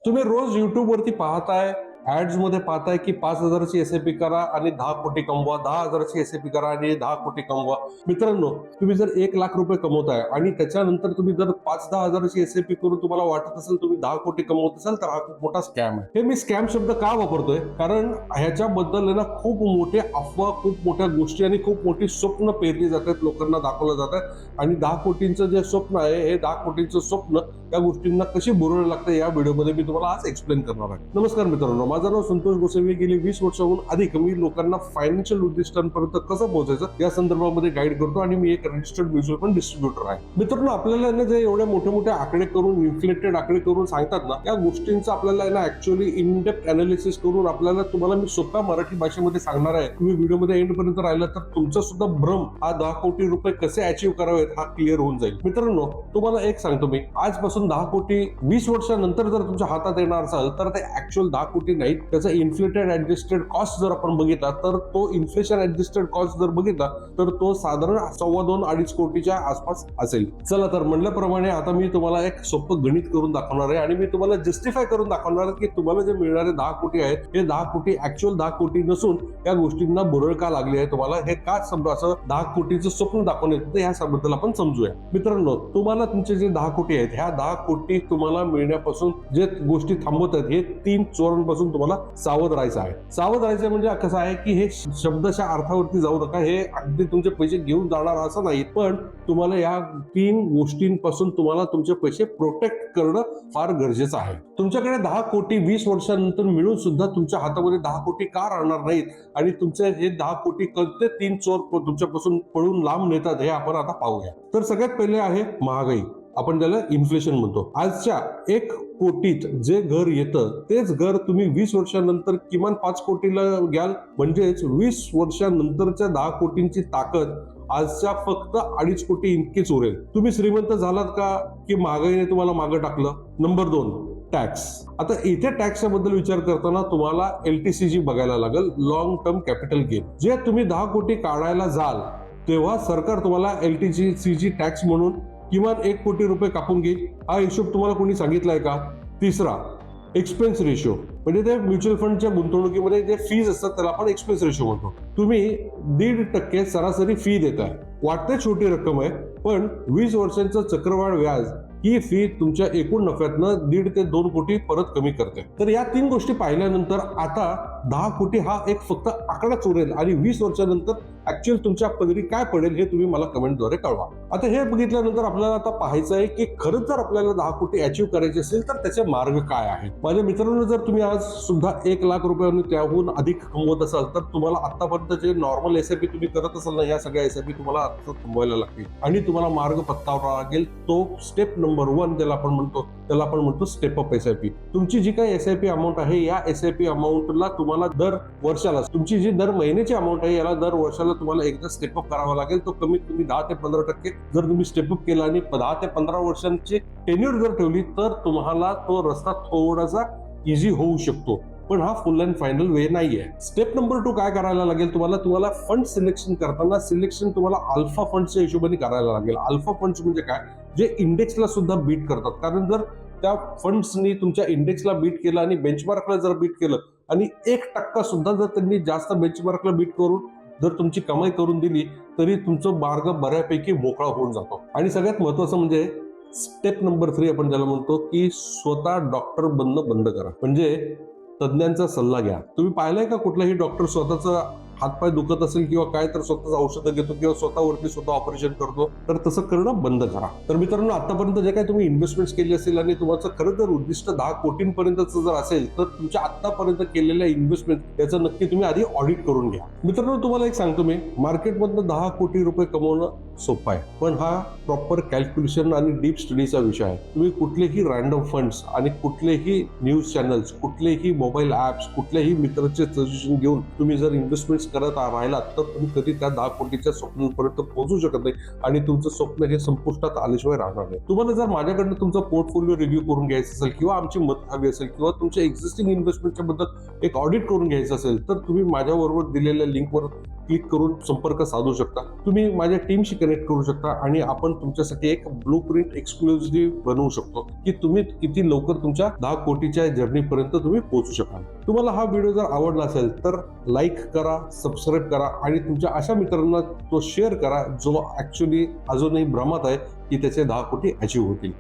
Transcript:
तुम्ही रोज YouTube वरती पाहताय, ऍड्स मध्ये पाहताय की 5,000ची एसआयपी करा आणि 10 कोटी कमवा, 10,000ची एसआयपी करा आणि 10 कोटी कमवा. मित्रांनो, तुम्ही जर 1,00,000 रुपये कमवताय आणि त्याच्यानंतर तुम्ही जर 5-10 हजाराची एसआयपी करून तुम्हाला वाटत असेल तुम्ही 10 कोटी कमवत असाल तर हा खूप मोठा स्कॅम आहे. हे मी स्कॅम शब्द का वापरतोय? कारण ह्याच्याबद्दल ना खूप मोठे अफवा, खूप मोठ्या गोष्टी आणि खूप मोठी स्वप्न पेरली जातात, लोकांना दाखवलं जातात आणि 10 कोटींचं जे स्वप्न आहे हे 10 कोटींचं स्वप्न त्या गोष्टींना कशी बुरवलं लागतं या व्हिडिओमध्ये मी तुम्हाला आज एक्सप्लेन करणार आहे. नमस्कार मित्रांनो, माझं नाव संतोष गोसावी. गेली 20 वर्षाहून अधिक मी लोकांना फायनान्शियल उद्दिष्टांपर्यंत कसं पोहोचायचं या संदर्भामध्ये गाईड करतो आणि मी एक रजिस्टर्ड म्युच्युअल फंड डिस्ट्रीब्युटर आहे. मित्रांनो, आपल्याला ना जे एवढे मोठे मोठे आकडे करून, इन्फ्लेटेड आकडे करून सांगतात ना, या गोष्टींचं आपल्याला ना ऍक्च्युअली इन डेप्थ अनालिसिस करून आपल्याला तुम्हाला मी सोप्या मराठी भाषेमध्ये सांगणार आहे. तुम्ही व्हिडिओमध्ये एंड पर्यंत राहिला तर तुमचा सुद्धा भ्रम हा 10 कोटी रुपये कसे अचीव्ह करावेत हा क्लिअर होऊन जाईल. मित्रांनो, तुम्हाला एक सांगतो मी, आजपासून 10 कोटी 20 वर्षानंतर जर तुमच्या हातात येणार असेल तर ते ऍक्च्युअल 10 कोटी नाहीत. त्याचा इन्फ्लेटेड ऍडजस्टेड कॉस्ट जर आपण बघितला तर तो इन्फ्लेशन ऍडजस्टेड कॉस्ट जर बघितला तर तो साधारण 2.25-2.5 कोटीच्या आसपास असेल. चला तर म्हणल्याप्रमाणे आता मी तुम्हाला एक सोपं गणित करून दाखवणार आहे आणि मी तुम्हाला जस्टिफाय करून दाखवणार आहे की तुम्हाला जे मिळणारे 10 कोटी आहेत हे 10 कोटी ऍक्च्युअल 10 कोटी नसून या गोष्टींना बुरळ का लागली आहे, तुम्हाला हे का समजा असं 10 कोटीचं स्वप्न दाखवण्यात येतं ह्याबद्दल आपण समजूया. मित्रांनो, तुम्हाला तुमचे जे 10 कोटी आहेत ह्या 10 कोटी तुम्हाला मिळण्यापासून जे गोष्टी थांबवत आहेत हे 3 चोरांपासून तुम्हाला सावध राहायचं आहे. सावध राहायचं म्हणजे कसं आहे की हे शब्दशः अर्थावरती जाऊ नका, हे अगदी तुमचे पैसे घेऊन जाणार असं नाही, पण तुम्हाला या 3 गोष्टींपासून तुम्हाला तुमचे पैसे प्रोटेक्ट करणं फार गरजेचं आहे. तुमच्याकडे 10 कोटी 20 वर्षांनंतर मिळून सुद्धा तुमच्या हातामध्ये 10 कोटी का राहणार नाहीत आणि तुमचे हे 10 कोटी कोणते 3 चोर तुमच्यापासून पळून लांब नेतात हे आपण आता पाहूया. तर सगळ्यात पहिले आहे महागाई, आपण त्याला इन्फ्लेशन म्हणतो. आजच्या 1 कोटीत जे घर येतं तेच घर तुम्ही 20 वर्षांनंतर किमान 5 कोटीला घ्याल, म्हणजेच 20 वर्षांनंतरच्या 10 कोटींची ताकद आजच्या फक्त 2.5 कोटी इतकीच उरेल. तुम्ही श्रीमंत झालात का की महागाईने तुम्हाला मागं टाकलं? Number 2, tax. आता इथे टॅक्सच्या बद्दल विचार करताना तुम्हाला LTCG बघायला लागेल, लॉंग टर्म कॅपिटल गेन. जे तुम्ही 10 कोटी काढायला जाल तेव्हा सरकार तुम्हाला LTCG टॅक्स म्हणून किमान 1 कोटी रुपये कापून घेईल. हा हिशोब तुम्हाला कोणी सांगितलाय का? तिसरा, एक्सपेन्स रेशो, म्हणजे ते म्युच्युअल फंडच्या गुंतवणुकीमध्ये जे फीज असतात त्याला आपण एक्सपेन्स रेशो म्हणतो. तुम्ही 1.5% सरासरी फी देताय. वाटते छोटी रक्कम आहे, पण 20 वर्षांचं चक्रवाढ व्याज ही फी तुमच्या एकूण नफ्यातनं 1.5 ते 2 कोटी परत कमी करते. तर या 3 गोष्टी पाहिल्यानंतर आता 10 कोटी हा एक फक्त आकडाच उरेल आणि 20 वर्षानंतर ऍक्च्युअल तुमच्या पदरी काय पडेल हे तुम्ही मला कमेंटद्वारे कळवा. आता हे बघितल्यानंतर आपल्याला आता पाहायचं आहे की खरंच जर आपल्याला 10 कोटी अचीव्ह करायचे असेल तर त्याचे मार्ग काय आहेत. माझ्या मित्रांनो, जर तुम्ही आज सुद्धा 1,00,000 रुपये त्याहून अधिक कमवत असाल तर तुम्हाला आतापर्यंत जे नॉर्मल एसआयपी तुम्ही करत असाल ना, या सगळ्या एसआयपी तुम्हाला आता थांबवायला लागतील आणि तुम्हाला मार्ग पत्तावा लागेल. तो स्टेप नंबर 1 त्याला आपण म्हणतो स्टेप अप एसआयपी. तुमची जी काही एसआयपी अमाऊंट आहे या एसआयपी अमाऊंटला तुम्हाला दर वर्षाला, तुमची जी दर महिन्याची अमाऊंट आहे याला दर वर्षाला तुम्हाला एकदा स्टेप अप करावा लागेल. तो कमीत कमी 10 ते 15% जर तुम्ही स्टेप अप केला आणि 10 ते 15 वर्षांची टेन्युअर जर ठेवली तर तुम्हाला तो रस्ता थोडासा इझी होऊ शकतो, पण हा फुल अँड फायनल वे नाहीये. स्टेप नंबर 2 काय करायला लागेल तुम्हाला फंड सिलेक्शन करताना सिलेक्शन तुम्हाला अल्फा फंडच्या हिशोबाने करायला लागेल. अल्फा फंड्स म्हणजे काय? जे इंडेक्सला सुद्धा बीट करतात. कारण जर त्या फंड्सनी तुमच्या इंडेक्सला बीट केलं आणि बेंचमार्कला जर बीट केलं आणि 1% सुद्धा जर त्यांनी जास्त बेंचमार्कला बीट करून जर तुमची कमाई करून दिली तरी तुमचं मार्ग बऱ्यापैकी मोकळा होऊन जातो. आणि सगळ्यात महत्वाचं म्हणजे स्टेप नंबर 3 आपण ज्याला म्हणतो की स्वतः डॉक्टर बनणं बंद करा, म्हणजे तज्ञांचा सल्ला घ्या. तुम्ही पाहिलंय का कुठलाही डॉक्टर स्वतःचा हातपाय दुखत असेल किंवा काय तर स्वतःच औषधं घेतो किंवा स्वतः ऑपरेशन करतो? तर तसं करणं बंद करा. तर मित्रांनो, आतापर्यंत जे काही तुम्ही इन्व्हेस्टमेंट केली असेल आणि तुमचं खरं जर उद्दिष्ट 10 कोटींपर्यंतचं जर असेल तर तुमच्या आतापर्यंत केलेल्या इन्व्हेस्टमेंट याचं नक्की तुम्ही आधी ऑडिट करून घ्या. मित्रांनो, तुम्हाला एक सांगतो मी, मार्केटमधनं 10 कोटी रुपये कमवणं सोपं आहे, पण हा प्रॉपर कॅल्क्युलेशन आणि डीप स्टडीचा विषय आहे. तुम्ही कुठलेही रँडम फंड्स आणि कुठलेही न्यूज चॅनल्स, कुठलेही मोबाईल ऍप्स, कुठल्याही मित्राचे सजेशन घेऊन तुम्ही जर इन्व्हेस्टमेंट करत राहिलात तर तुम्ही कधी त्या 10 कोटीच्या स्वप्नांपर्यंत पोहोचू शकत नाही आणि तुमचं स्वप्न हे संपुष्टात आल्याशिवाय राहणार नाही. तुम्हाला जर माझ्याकडनं तुमचा पोर्टफोलिओ रिव्ह्यू करून घ्यायचं असेल किंवा आमची मत हवी असेल किंवा तुमच्या एक्झिस्टिंग इन्व्हेस्टमेंटच्या बद्दल एक ऑडिट करून घ्यायचं असेल तर तुम्ही माझ्याबरोबर दिलेल्या लिंकवर क्लिक करून संपर्क साधू शकता. तुम्ही माझ्या टीमशी कनेक्ट करू शकता आणि आपण तुमच्यासाठी एक ब्लू प्रिंट एक्सक्लुझिव्ह बनवू शकतो की तुम्ही किती लवकर तुमच्या 10 कोटीच्या जर्नी पर्यंत तुम्ही पोहोचू शकाल. तुम्हाला हा व्हिडिओ जर आवडला असेल तर लाईक करा, सबस्क्राईब करा आणि तुमच्या अशा मित्रांना तो शेअर करा जो ऍक्च्युली अजूनही भ्रमात आहे की त्याचे 10 कोटी अचीव्ह होतील.